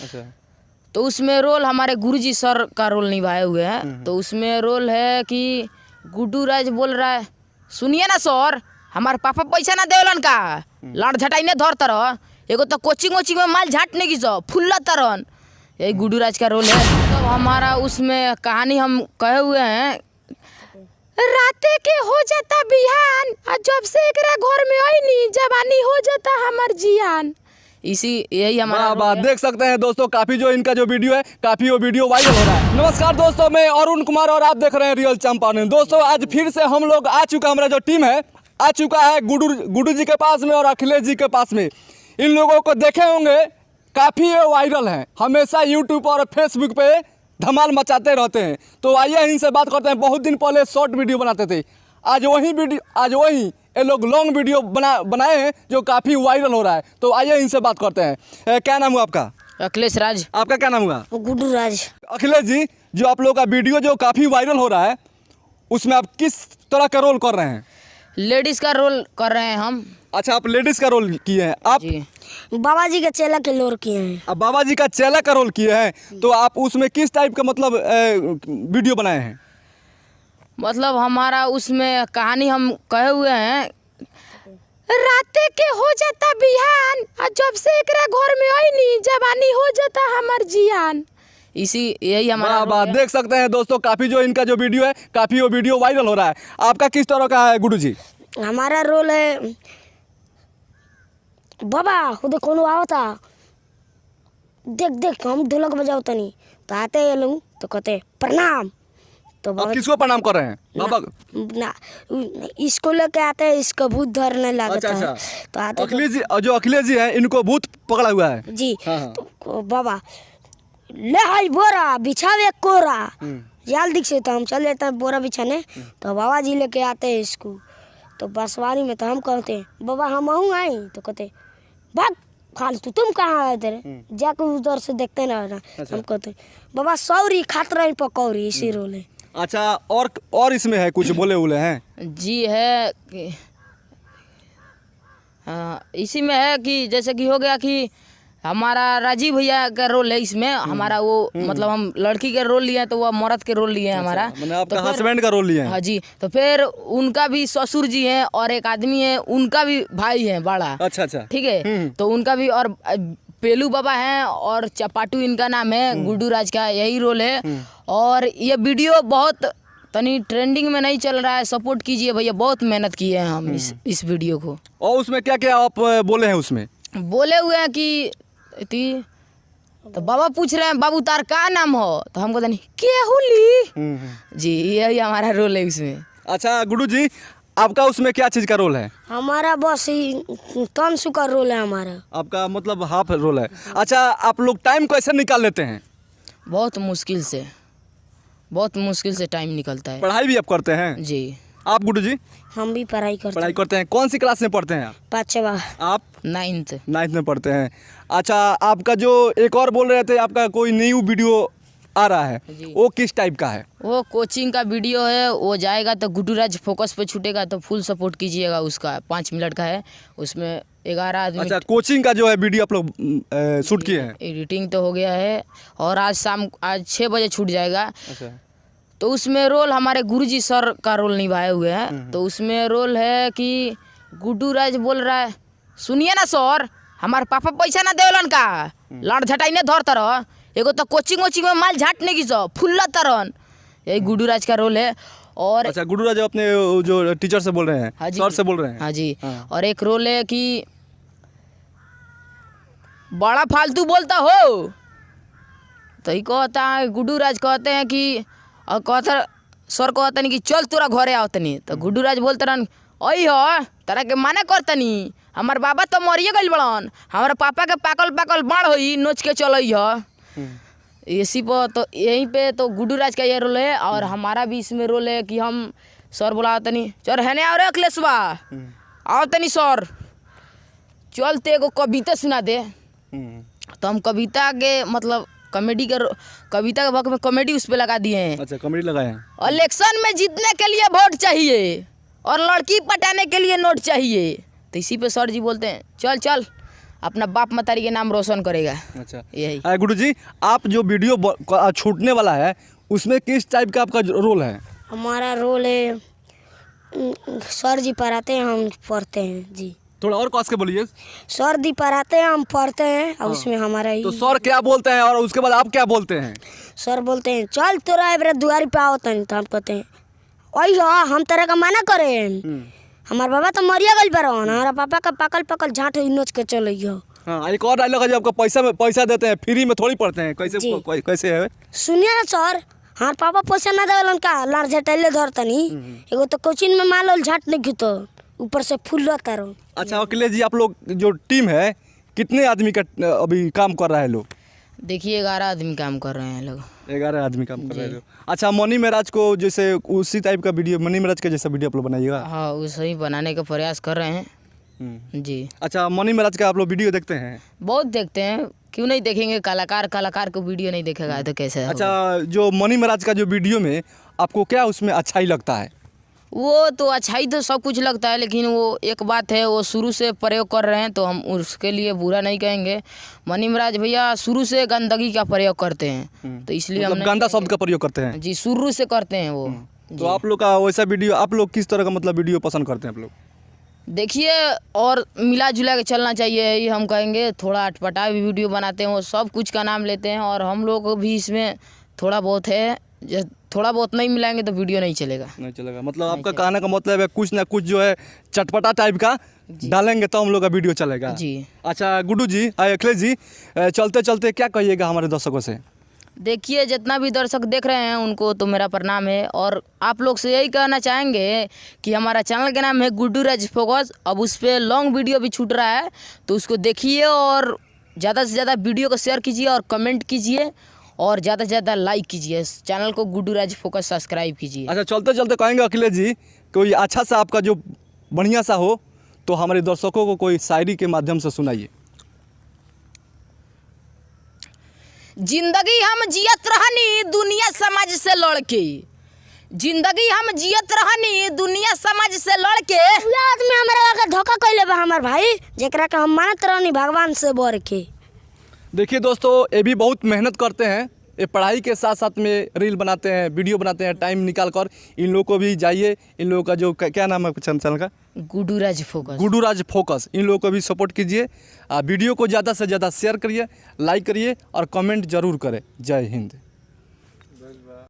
अच्छा। तो उसमें रोल हमारे गुरुजी सर का रोल निभाए हुए हैं। तो उसमें रोल है कि गुड्डू राज बोल रहा है, सुनिए ना सर, हमारे पापा पैसा ना देवलन का, लाड़ झटाई ने धर तरह, एगो तो कोचिंग वोचिंग में माल झाटने की सो फुल्ला तरन, यही गुड्डू राज का रोल है। तो हमारा उसमें कहानी हम कहे हुए हैं, राते के हो जाता बिहान, जब से एकरा घर में आई नी जवानी हो जाता हमार जियान। इसी यही हमारा बात देख सकते हैं दोस्तों, काफी जो इनका जो वीडियो है, काफी वो वीडियो वायरल हो रहा है। नमस्कार दोस्तों, मैं अरुण कुमार और आप देख रहे हैं रियल चंपारण। दोस्तों आज फिर से हम लोग आ चुका, हमारा जो टीम है आ चुका है गुड्डू जी के पास में और अखिलेश जी के पास में। इन लोगों को देखे होंगे, काफी ये वायरल हैं, हमेशा यूट्यूब और फेसबुक पे धमाल मचाते रहते हैं। तो आइए इनसे बात करते हैं। बहुत दिन पहले शॉर्ट वीडियो बनाते थे, आज वही ये लोग लॉन्ग वीडियो बनाए हैं जो काफ़ी वायरल हो रहा है। तो आइए इनसे बात करते हैं। क्या नाम हुआ आपका? अखिलेश राज। आपका क्या नाम हुआ? गुड्डू राज। अखिलेश जी, जो आप लोग का वीडियो जो काफ़ी वायरल हो रहा है, उसमें आप किस तरह का रोल कर रहे हैं? लेडीज़ का रोल कर रहे हैं हम। अच्छा, आप लेडीज़ का रोल किए हैं। आप बाबा जी का चेला के रोल किए हैं। आप बाबा जी का चेला का रोल किए हैं। तो आप उसमें किस टाइप का मतलब वीडियो बनाए हैं? मतलब हमारा उसमें कहानी हम कहे हुए हैं, राते के हो जाता बिहान, जब से एकरा घर में आई नी जवानी हो जाता हमार जियान। इसी यही हमारा बात देख सकते हैं दोस्तों, काफ़ी जो इनका जो वीडियो है, काफ़ी वो वीडियो वायरल हो रहा है। आपका किस तरह का है गुड्डू जी? हमारा रोल है, बाबा खुद कौन आवता, देख देख हम ढोलक बजाओ तनी, तो आते हैं लोग तो कहते प्रणाम। तो आप किसको प्रणाम कर रहे हैं? बाबा ना, इसको लेके आते हैं, इसको भूत धरने लगता है। तो आते अखिलेश जी, जो अखिलेश जी हैं, इनको भूत पकड़ा हुआ है जी। हाँ। तो बाबा ले हाई बोरा बिछावे कोरा, जल्दी से तो हम चल जाते हैं बोरा बिछाने। तो बाबा जी लेके आते हैं इसको, तो बसवारी में तो हम कहते हैं बाबा हम आऊँ आई, तो कहते भाग फालतू तुम कहाँ आए तेरे, जाकर उधर से देखते ना। हम कहते बाबा सौरी खातरा पकौड़ी, इसी रोल है। अच्छा, और इसमें है कुछ बोले उले हैं? जी है कि हाँ, इसी में है कि जैसे कि हो गया कि हमारा राजीव भैया का रोल है इसमें। हमारा वो मतलब हम लड़की के रोल लिए हैं, तो वह मर्द के रोल लिए हैं हमारा। मैंने आपका हस्बैंड का रोल लिया है? हाँ जी। तो फिर उनका भी ससुर जी हैं और एक आदमी है, उनका भी भाई है बड़ा। अच्छा अच्छा, ठीक है। तो उनका भी, और पेलू बाबा हैं और चपाटू इनका नाम है, गुड्डू राज का यही रोल है। और ये वीडियो बहुत तनी ट्रेंडिंग में नहीं चल रहा है, सपोर्ट कीजिए भैया, बहुत मेहनत किए हैं हम इस वीडियो को। और उसमें क्या क्या आप बोले हैं? उसमें बोले हुए हैं कि तो बाबा पूछ रहे हैं बाबू तार का नाम हो, तो हमको नहीं केहुली जी, यही हमारा रोल है इसमें। अच्छा गुड्डू जी, आपका उसमें क्या चीज़ का रोल है? हमारा बस तनसु का रोल है हमारा। आपका मतलब हाफ रोल है। अच्छा, आप लोग टाइम कैसे निकाल लेते हैं? बहुत मुश्किल से टाइम निकलता है। पढ़ाई भी आप करते हैं? जी। आप गुड्डू जी? हम भी पढ़ाई करते हैं। कौन सी क्लास में पढ़ते हैं आप? 5वां। आप? 9th में पढ़ते हैं। अच्छा, आपका जो एक और बोल रहे थे, आपका कोई न्यू वीडियो आ रहा है, वो किस टाइप का है? वो कोचिंग का वीडियो है, वो जाएगा तो गुड्डू राज फोकस पे छूटेगा, तो फुल सपोर्ट कीजिएगा उसका। 5 मिनट का है, उसमें 11 आदमी। अच्छा, कोचिंग का जो है वीडियो आप लोग शूट किए हैं? एडिटिंग तो हो गया है और आज 6 बजे छूट जाएगा। अच्छा। तो उसमें रोल हमारे गुरुजी सर का रोल निभाए हुए हैं। तो उसमें रोल है कि गुड्डू राज बोल रहा है, सुनिए ना सर, हमारे पापा पैसा ना देवलन का, लाड़ झटाई ने धर तरह, एगो तो कोचिंग वोचिंग में माल झाटने की सो फुल्ला तरन, यही गुड्डू राज का रोल है। और अच्छा, गुड्डू राज अपने जो टीचर से बोल रहे हैं? हाँ जी, सर से बोल रहे हैं? हाँ जी। और एक रोल है कि बड़ा फालतू बोलता हो, तो ही कहता है गुड्डू राज कहते हैं कि, और कहता सर कहता नहीं कि चल तोरा घरे आओ तनी, तो गुड्डू राज बोलते रहन अई हो तारा के माना करतनी, हमार बाबा तो मरिए गइल बड़न, हमारे पापा के पाकल पाकल बाढ़ होई नोच के चलई ह। इसी पर तो यहीं पे तो गुड्डू राज का ये रोल है। और हमारा भी इसमें रोल है कि हम सर बुलाओ तनी, चल है ना, और अखिलेशवा आओ तनी सर, चल ते एगो कविता सुना दे। तो हम कविता के मतलब कविता के वक्त में कॉमेडी उस पर लगा दिए हैं। अच्छा, कॉमेडी लगाए हैं। इलेक्शन में जीतने के लिए वोट चाहिए और लड़की पटाने के लिए नोट चाहिए। तो इसी पे सर जी बोलते हैं चल चल अपना बाप मतारी के नाम रोशन करेगा। अच्छा यही। गुरु जी, आप जो वीडियो छूटने वाला है उसमें किस टाइप का आपका रोल है? हमारा रोल है सर जी पढ़ाते हैं, हम पढ़ते हैं जी। थोड़ा और कस के बोलिए। सर जी पढ़ाते हैं, हम पढ़ते हैं और उसमें हमारा ही। तो सर क्या बोलते हैं और उसके बाद आप क्या बोलते हैं? सर बोलते हैं चल तोरा एबरे दुआरी पे आओ तनी, तो हम कहते हैं वही हो हम तेरा का मना करें। हमारे बाबा तो मरिया गल पर हमारा पापा का पकल पकल झाट नोच के चल हो। हाँ, एक और डायलॉग है, जो आपको पैसा देते हैं, फ्री में थोड़ी पढ़ते हैं, कैसे कैसे है? सुनिए ना सर, हमारे पापा पैसा ना देवलन का लार झटैले धरतनी एगो तो कोचिंग में माल झाट नहीं खितो ऊपर से फूल तारो। अच्छा अखिलेश जी, आप लोग जो टीम है कितने आदमी का अभी काम कर रहा है लोग? देखिए 11 आदमी काम कर रहे हैं लोग। 11 आदमी काम कर रहे हैं। अच्छा, मनी महाराज को जैसे उसी टाइप का वीडियो, मनी महाराज का जैसा वीडियो आप लोग बनाइएगा? हाँ, उसे ही बनाने का प्रयास कर रहे हैं जी। अच्छा, मनी महाराज का आप लोग वीडियो देखते हैं? बहुत देखते हैं, क्यों नहीं देखेंगे? कलाकार को वीडियो नहीं देखेगा तो कैसे होगा? अच्छा, जो मनी महाराज का जो वीडियो में आपको क्या उसमें अच्छा ही लगता है? वो तो अच्छा ही तो सब कुछ लगता है, लेकिन वो एक बात है, वो शुरू से प्रयोग कर रहे हैं तो हम उसके लिए बुरा नहीं कहेंगे। मनी महाराज भैया शुरू से गंदगी का प्रयोग करते हैं, तो इसलिए हम गंदा शब्द का प्रयोग करते हैं जी, शुरू से करते हैं वो। तो आप लोग का वैसा वीडियो, आप लोग किस तरह का मतलब वीडियो पसंद करते हैं आप लोग? देखिए, और मिला जुला के चलना चाहिए, यही हम कहेंगे। थोड़ा अटपटा भी वीडियो बनाते हैं, वो सब कुछ का नाम लेते हैं, और हम लोग को भी इसमें थोड़ा बहुत है, थोड़ा बहुत नहीं मिलाएंगे तो वीडियो नहीं चलेगा। नहीं चलेगा, मतलब आपका कहने का मतलब है कुछ ना कुछ जो है चटपटा टाइप का डालेंगे तो हम लोग का वीडियो चलेगा जी। अच्छा गुड्डू जी, अखिलेश जी, चलते चलते क्या कहिएगा हमारे दर्शकों से? देखिए, जितना भी दर्शक देख रहे हैं उनको तो मेरा प्रणाम है, और आप लोग से यही कहना चाहेंगे कि हमारा चैनल का नाम है गुड्डू राज फोकस। अब उस पर लॉन्ग वीडियो भी छूट रहा है, तो उसको देखिए और ज़्यादा से ज़्यादा वीडियो को शेयर कीजिए और कमेंट कीजिए और ज़्यादा से ज़्यादा लाइक कीजिए। चैनल को गुड्डू राज फोकस सब्सक्राइब कीजिए। अच्छा, चलते चलते कहेंगे अखिलेश जी, कोई अच्छा सा आपका जो बढ़िया सा हो तो हमारे दर्शकों को कोई शायरी के माध्यम से सुनाइए। जिंदगी हम जियत रहनी दुनिया समाज से लड़के, जिंदगी हम जियत रहनी दुनिया समाज से लड़के। आदमी हमारे का धोखा कैले बा हमार भाई, जेकरा का हम मानत रहनी भगवान से बढ़ के। देखिए दोस्तों, ये भी बहुत मेहनत करते हैं, ये पढ़ाई के साथ साथ में रील बनाते हैं, वीडियो बनाते हैं, टाइम निकाल कर। इन लोगों को भी जाइए, इन लोगों का जो क्या नाम है चैनल का? गुड्डू राज फोकस। गुड्डू राज फोकस। इन लोगों को भी सपोर्ट कीजिए, वीडियो को ज़्यादा से ज़्यादा शेयर करिए, लाइक करिए और कमेंट जरूर करें। जय हिंद।